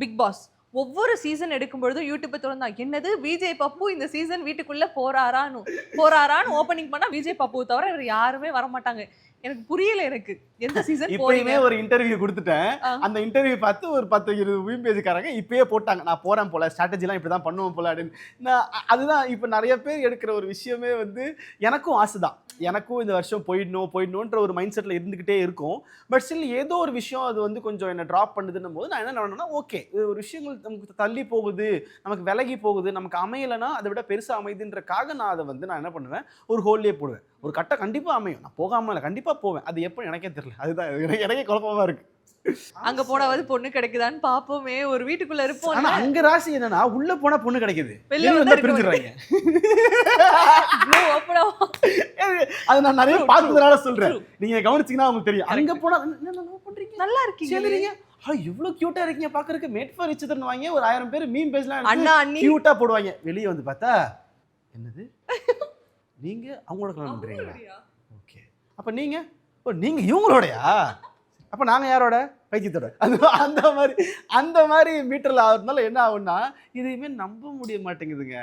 Big pass ஒவ்வொரு season எடுக்கும்பொழுது YouTube திறந்தா என்னது விஜய் பப்பு இந்த சீசன் வீட்டுக்குள்ள போறாரான்னு ஓபனிங் பண்ணா விஜய் பப்பு தவிர வேற யாருமே வர மாட்டாங்க. எனக்கு புரியல எனக்கு எந்த சீசன் போறீங்க. இப்பயுமே ஒரு இன்டர்வியூ கொடுத்துட்டேன். அந்த இன்டர்வியூ பார்த்து ஒரு 10-20 மீம் பேஜ்காரங்க இப்பயே போட்டாங்க. நான் போறேன் போல, ஸ்ட்ராட்டஜிலாம் இப்படிதான் பண்ணுவோம் போல அப்படின்னு. அதுதான் இப்ப நிறைய பேர் எடுக்கிற ஒரு விஷயமே வந்து எனக்கும் ஆசைதான். எனக்கும் இந்த வருஷம் போயிடணும்ன்ற ஒரு மைண்ட் செட்ல இருந்துகிட்டே இருக்கும். பட் ஸ்டில் ஏதோ ஒரு விஷயம் அது வந்து கொஞ்சம் என்ன டிராப் பண்ணுதுன்னும் போது நான் என்ன பண்ணணும்னா, ஓகே ஒரு விஷயங்கள் நமக்கு தள்ளி போகுது, நமக்கு விலகி போகுது, நமக்கு அமையலைன்னா அதை விட பெருசா அமைதுன்றக்காக நான் அதை வந்து நான் என்ன பண்ணுவேன், ஒரு ஹோல்லே போடுவேன். ஒரு கட்டம் கண்டிப்பா அமையும், நான் போகாம இல்லை, கண்டிப்பா போவேன். அது எப்போ எனக்கே தெரியல. அதுதான் எனக்கே குழப்பமா இருக்கு. அங்க போனாவது பொண்ணு கிடைக்குதான்னு பாப்போமே. ஒரு வீட்டுக்குள்ள இருப்போம். ஆனா அங்க ராசி என்னன்னா, உள்ள போனா பொண்ணு கிடைக்குது, வெளிய வந்து பிரிஞ்சிடுறாங்க. அது நான் நிறைய பார்த்ததுனால சொல்றேன். நீங்க கவனிச்சீங்கன்னா உங்களுக்கு தெரியும். அங்க போனா என்ன லவ் பண்றீங்க, நல்லா இருக்கீங்க, இவ்வளவு கியூட்டா இருக்கீங்க பாக்குறதுக்கு, மேட் ஃபார் ஈச் அதர்னு வாங்க ஒரு 1000 பேர் மீம் பேஜ்லாம் அண்ணா அண்ணி கியூட்டா போடுவாங்க. வெளிய வந்து பார்த்தா என்னது நீங்க அவங்களோட கல்யாணம் பண்றீங்களா? ஓகே, அப்ப நீங்க இவங்களோடயா? அப்ப நாங்க யாரோட? பைத்தியத்தோட. அந்த மாதிரி மீட்டர்ல ஆகுறதுனால என்ன ஆகும்னா, இதையுமே நம்ப முடிய மாட்டேங்குதுங்க.